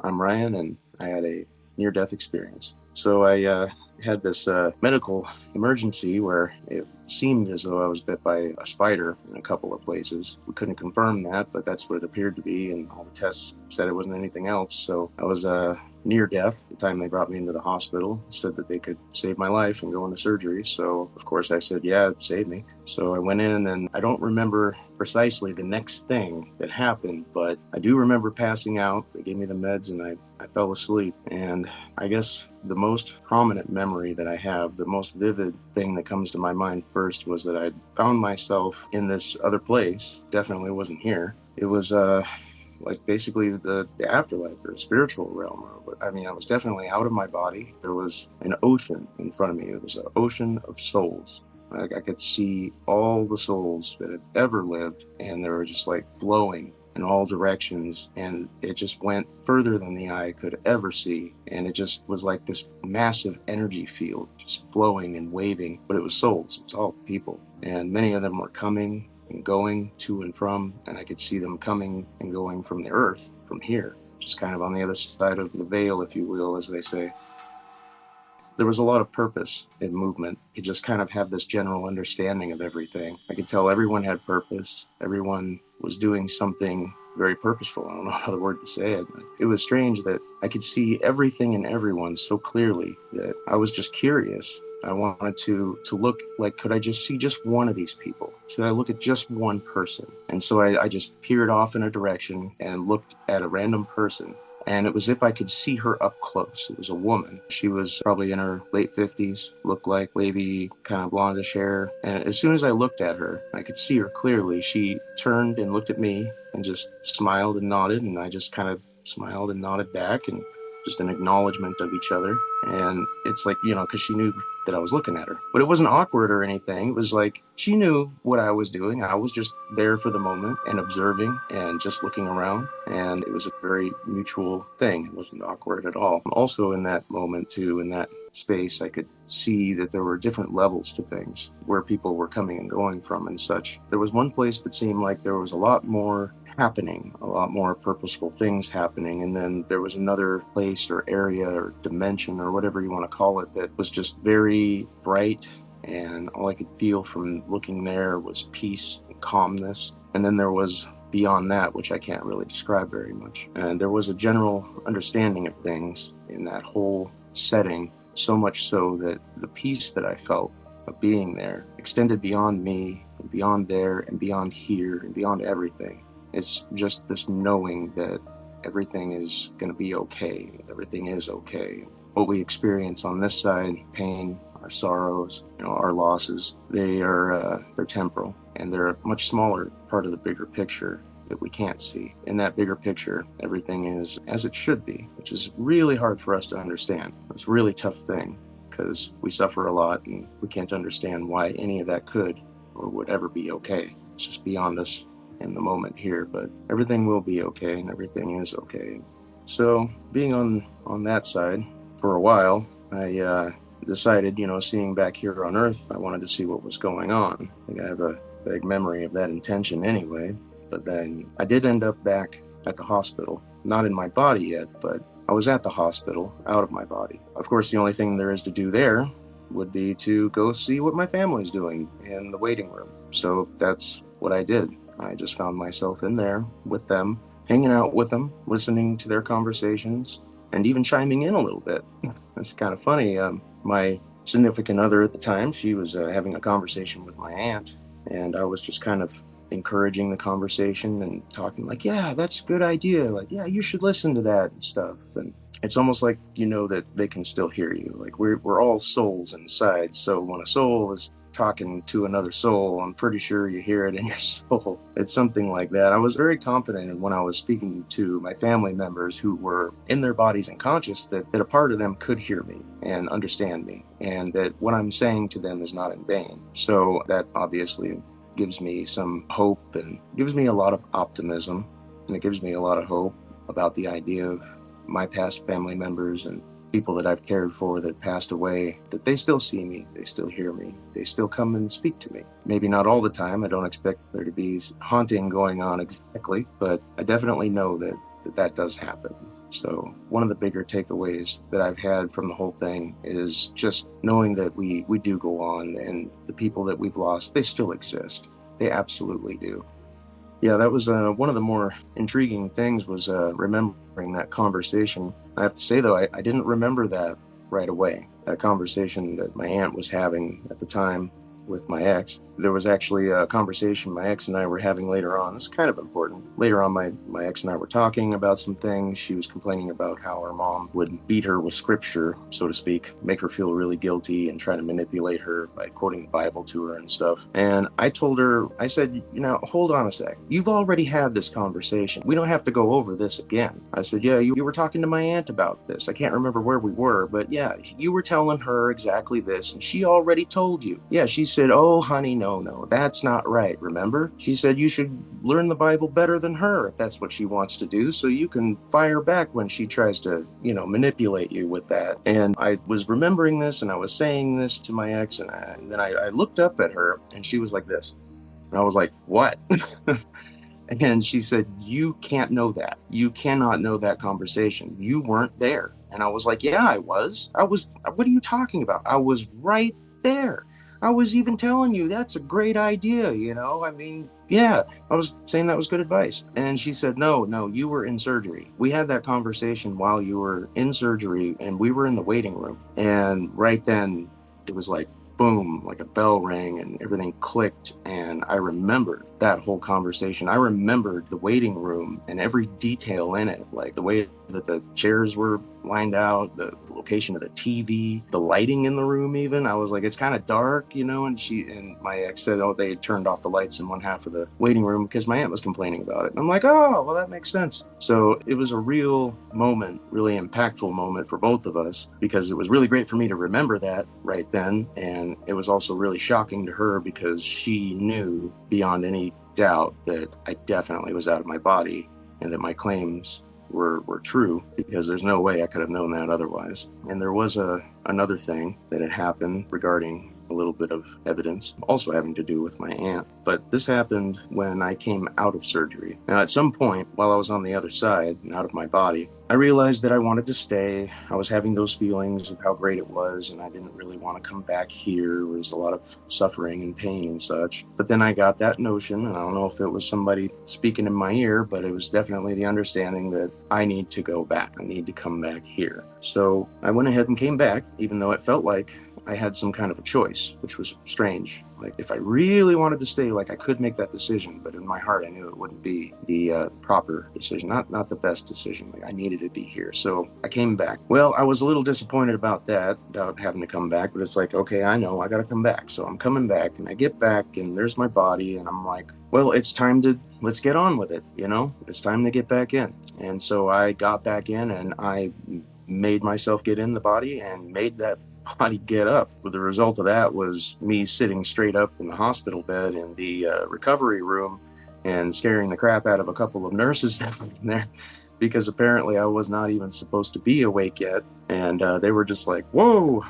I'm Ryan, and I had a near-death experience. So I had this medical emergency where it seemed as though I was bit by a spider in a couple of places. We couldn't confirm that, but that's what it appeared to be, and all the tests said it wasn't anything else. So I was near death the time they brought me into the hospital. Said that they could save my life and go into surgery. So of course I said, yeah, save me. So I went in, and I don't remember precisely the next thing that happened, but I do remember passing out. They gave me the meds, and I fell asleep. And I guess the most prominent memory that I have, the most vivid thing that comes to my mind first, was that I found myself in this other place. Definitely wasn't here. It was like basically the afterlife or spiritual realm. I mean, I was definitely out of my body. There was an ocean in front of me. It was an ocean of souls. I could see all the souls that had ever lived, and they were just like flowing in all directions, and it just went further than the eye could ever see, and it just was like this massive energy field just flowing and waving. But it was souls. It was all people, and many of them were coming and going to and from, and I could see them coming and going from the earth, from here, just kind of on the other side of the veil, if you will, as they say. There was a lot of purpose in movement. You just kind of have this general understanding of everything. I could tell everyone had purpose. Everyone was doing something very purposeful. I don't know how the word to say it. It was strange that I could see everything and everyone so clearly that I was just curious. I wanted to look, like, could I just see just one of these people? Should I look at just one person? And so I just peered off in a direction and looked at a random person. And it was as if I could see her up close. It was a woman. She was probably in her late 50s, looked like wavy, kind of blondish hair. And as soon as I looked at her, I could see her clearly. She turned and looked at me and just smiled and nodded, and I just kind of smiled and nodded back, and just an acknowledgement of each other. And it's like, because she knew that I was looking at her. But it wasn't awkward or anything. It was like she knew what I was doing. I was just there for the moment and observing and just looking around. And it was a very mutual thing. It wasn't awkward at all. Also in that moment too, in that space, I could see that there were different levels to things, where people were coming and going from and such. There was one place that seemed like there was a lot more happening, a lot more purposeful things happening. And then there was another place or area or dimension or whatever you want to call it that was just very bright. And all I could feel from looking there was peace and calmness. And then there was beyond that, which I can't really describe very much. And there was a general understanding of things in that whole setting, so much so that the peace that I felt of being there extended beyond me and beyond there and beyond here and beyond everything. It's just this knowing that everything is going to be okay. Everything is okay. What we experience on this side, pain, our sorrows, our losses, they're temporal, and they're a much smaller part of the bigger picture that we can't see. In that bigger picture, everything is as it should be, which is really hard for us to understand. It's a really tough thing because we suffer a lot and we can't understand why any of that could or would ever be okay. It's just beyond us in the moment here, but everything will be okay and everything is okay. So being on that side for a while, I decided, seeing back here on Earth, I wanted to see what was going on. I think I have a vague memory of that intention anyway. But then I did end up back at the hospital, not in my body yet, but I was at the hospital, out of my body. Of course, the only thing there is to do there would be to go see what my family's doing in the waiting room. So that's what I did. I just found myself in there with them, hanging out with them, listening to their conversations, and even chiming in a little bit. It's kind of funny. My significant other at the time, she was having a conversation with my aunt, and I was just kind of encouraging the conversation and talking like, yeah, that's a good idea. Like, yeah, you should listen to that and stuff. And it's almost like, that they can still hear you. Like we're all souls inside. So when a soul is talking to another soul, I'm pretty sure you hear it in your soul. It's something like that. I was very confident when I was speaking to my family members who were in their bodies and conscious that a part of them could hear me and understand me, and that what I'm saying to them is not in vain. So that obviously gives me some hope and gives me a lot of optimism, and it gives me a lot of hope about the idea of my past family members and people that I've cared for that passed away, that they still see me, they still hear me, they still come and speak to me. Maybe not all the time. I don't expect there to be haunting going on exactly, but I definitely know that does happen. So one of the bigger takeaways that I've had from the whole thing is just knowing that we do go on, and the people that we've lost, they still exist. They absolutely do. Yeah, that was one of the more intriguing things was remembering that conversation. I have to say, though, I didn't remember that right away. That conversation that my aunt was having at the time with my ex. There was actually a conversation my ex and I were having later on. It's kind of important. Later on, my ex and I were talking about some things. She was complaining about how her mom would beat her with scripture, so to speak, make her feel really guilty and try to manipulate her by quoting the Bible to her and stuff. And I told her, I said, hold on a sec. You've already had this conversation. We don't have to go over this again. I said, yeah, you were talking to my aunt about this. I can't remember where we were, but yeah, you were telling her exactly this, and she already told you. Yeah, she said, oh, honey, no, that's not right, remember? She said you should learn the Bible better than her if that's what she wants to do, so you can fire back when she tries to, manipulate you with that. And I was remembering this, and I was saying this to my ex, and then I looked up at her, and she was like this. And I was like, what? And she said, you can't know that. You cannot know that conversation. You weren't there. And I was like, yeah, I was. What are you talking about? I was right there. I was even telling you that's a great idea, I mean, yeah, I was saying that was good advice. And she said, no, you were in surgery. We had that conversation while you were in surgery, and we were in the waiting room. And right then it was like, boom, like a bell rang and everything clicked. And I remembered that whole conversation. I remembered the waiting room and every detail in it, like the way that the chairs were lined out, the location of the TV, the lighting in the room even. I was like, it's kind of dark, and my ex said, oh, they had turned off the lights in one half of the waiting room because my aunt was complaining about it. And I'm like, oh, well, that makes sense. So it was a real moment, really impactful moment for both of us, because it was really great for me to remember that right then. And it was also really shocking to her because she knew beyond any doubt that I definitely was out of my body and that my claims were true, because there's no way I could have known that otherwise. And there was another thing that had happened regarding a little bit of evidence also having to do with my aunt. But this happened when I came out of surgery. Now, at some point while I was on the other side and out of my body, I realized that I wanted to stay. I was having those feelings of how great it was, and I didn't really want to come back here. There was a lot of suffering and pain and such. But then I got that notion, and I don't know if it was somebody speaking in my ear, but it was definitely the understanding that I need to go back. I need to come back here. So I went ahead and came back, even though it felt like I had some kind of a choice, which was strange. Like, if I really wanted to stay, like, I could make that decision, but in my heart I knew it wouldn't be the proper decision, not the best decision. Like, I needed to be here. So I came back. Well, I was a little disappointed about that, about having to come back, but it's like, okay, I know I got to come back. So I'm coming back, and I get back, and there's my body, and I'm like, well, it's time to, let's get on with it. It's time to get back in. And so I got back in, and I made myself get in the body and made that body get up. But the result of that was me sitting straight up in the hospital bed in the recovery room and scaring the crap out of a couple of nurses that were in there, because apparently I was not even supposed to be awake yet. And they were just like, whoa.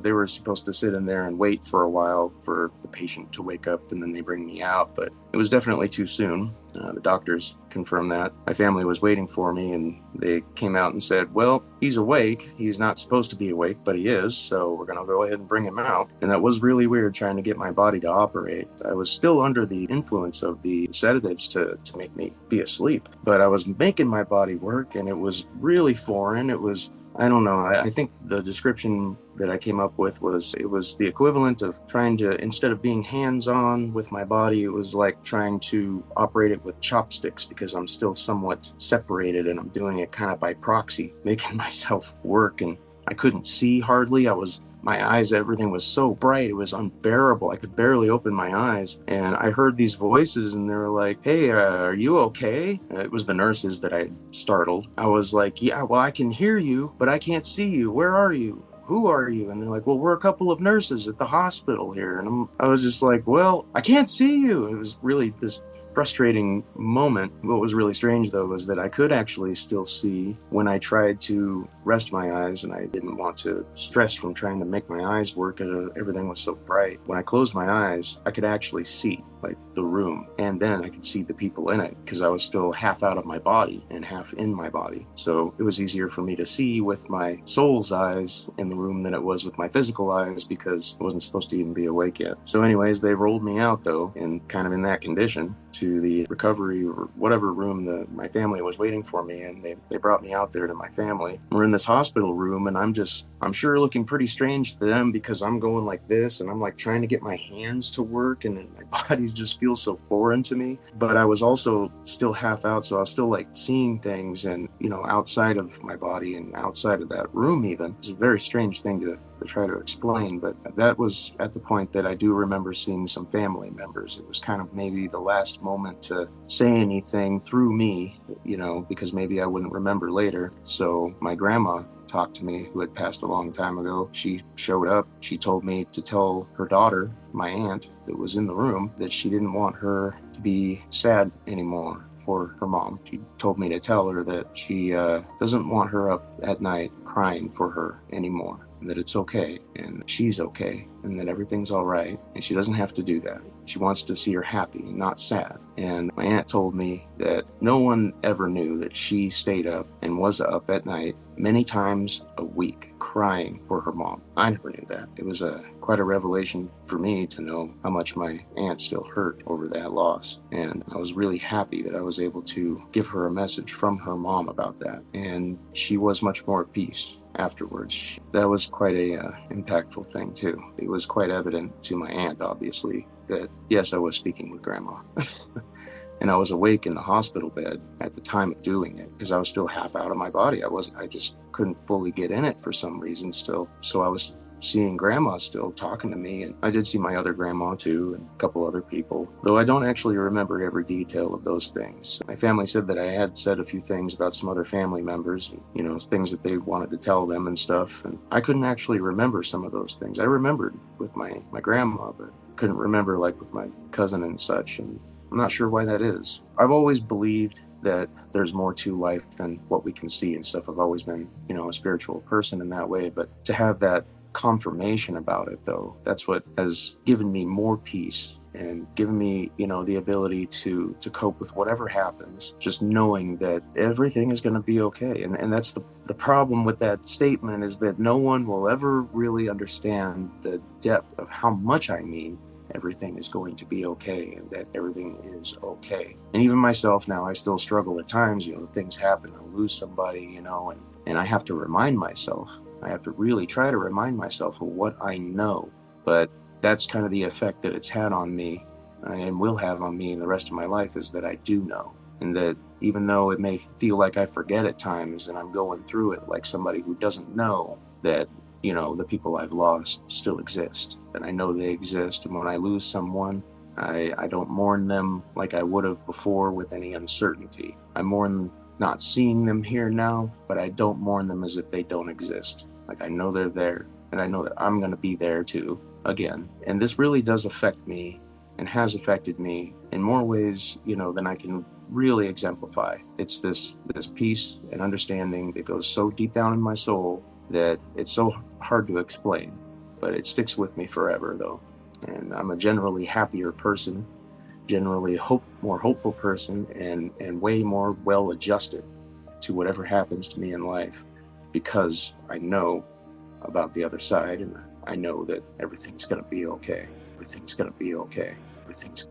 They were supposed to sit in there and wait for a while for the patient to wake up, and then they bring me out. But it was definitely too soon. The doctors confirmed that. My family was waiting for me, and they came out and said, well, he's awake. He's not supposed to be awake, but he is. So we're going to go ahead and bring him out. And that was really weird, trying to get my body to operate. I was still under the influence of the sedatives to make me be asleep. But I was making my body work, and it was really foreign. It was, I don't know. I think the description that I came up with was, it was the equivalent of trying to, instead of being hands-on with my body, it was like trying to operate it with chopsticks, because I'm still somewhat separated and I'm doing it kind of by proxy, making myself work. And I couldn't see hardly. My eyes, everything was so bright, it was unbearable. I could barely open my eyes. And I heard these voices, and they were like, hey, are you okay? It was the nurses that I startled. I was like, yeah, well, I can hear you, but I can't see you. Where are you? who are you? And they're like, well, we're a couple of nurses at the hospital here. And I was just like, well, I can't see you. It was really this frustrating moment. What was really strange, though, was that I could actually still see when I tried to rest my eyes, and I didn't want to stress from trying to make my eyes work. Everything was so bright. When I closed my eyes, I could actually see like the room, and then I could see the people in it because I was still half out of my body and half in my body. So it was easier for me to see with my soul's eyes in the room than it was with my physical eyes, because I wasn't supposed to even be awake yet. So anyways, they rolled me out, though, and kind of in that condition, to the recovery or whatever room that my family was waiting for me in. They brought me out there to my family. We're in this hospital room, and I'm sure looking pretty strange to them because I'm going like this, and I'm like trying to get my hands to work, and my body's just feels so foreign to me. But I was also still half out, so I was still like seeing things, and outside of my body and outside of that room. Even it's a very strange thing to try to explain, but that was at the point that I do remember seeing some family members. It was kind of maybe the last moment to say anything through me, because maybe I wouldn't remember later. So my grandma talked to me, who had passed a long time ago. She showed up. She told me to tell her daughter, my aunt that was in the room, that she didn't want her to be sad anymore for her mom. She told me to tell her that she doesn't want her up at night crying for her anymore, and that it's okay, and she's okay, and that everything's all right, and she doesn't have to do that. She wants to see her happy, not sad. And my aunt told me that no one ever knew that she stayed up and was up at night many times a week crying for her mom. I never knew that. It was quite a revelation for me to know how much my aunt still hurt over that loss. And I was really happy that I was able to give her a message from her mom about that. And she was much more at peace afterwards. That was quite a impactful thing too. It was quite evident to my aunt, obviously, that yes, I was speaking with grandma. And I was awake in the hospital bed at the time of doing it because I was still half out of my body. I just couldn't fully get in it for some reason still. So I was seeing grandma still talking to me, and I did see my other grandma too, and a couple other people, though I don't actually remember every detail of those things. My family said that I had said a few things about some other family members, things that they wanted to tell them and stuff, and I couldn't actually remember some of those things. I remembered with my grandma, but couldn't remember like with my cousin and such, and I'm not sure why that is. I've always believed that there's more to life than what we can see and stuff. I've always been, a spiritual person in that way, but to have that confirmation about it, though, that's what has given me more peace and given me, the ability to cope with whatever happens, just knowing that everything is going to be okay. And that's the problem with that statement, is that no one will ever really understand the depth of how much I mean everything is going to be okay, and that everything is okay. And even myself now, I still struggle at times. Things happen, I lose somebody, and I have to remind myself. I have to really try to remind myself of what I know. But that's kind of the effect that it's had on me and will have on me in the rest of my life, is that I do know. And that even though it may feel like I forget at times and I'm going through it like somebody who doesn't know, that the people I've lost still exist, and I know they exist. And when I lose someone, I don't mourn them like I would have before with any uncertainty. I mourn not seeing them here now, but I don't mourn them as if they don't exist. Like, I know they're there, and I know that I'm going to be there too, again. And this really does affect me, and has affected me in more ways, than I can really exemplify. It's this peace and understanding that goes so deep down in my soul that it's so hard to explain, but it sticks with me forever, though. And I'm a generally happier person, generally more hopeful person, and way more well-adjusted to whatever happens to me in life, because I know about the other side, and I know that everything's going to be okay. Everything's going to be okay. Everything's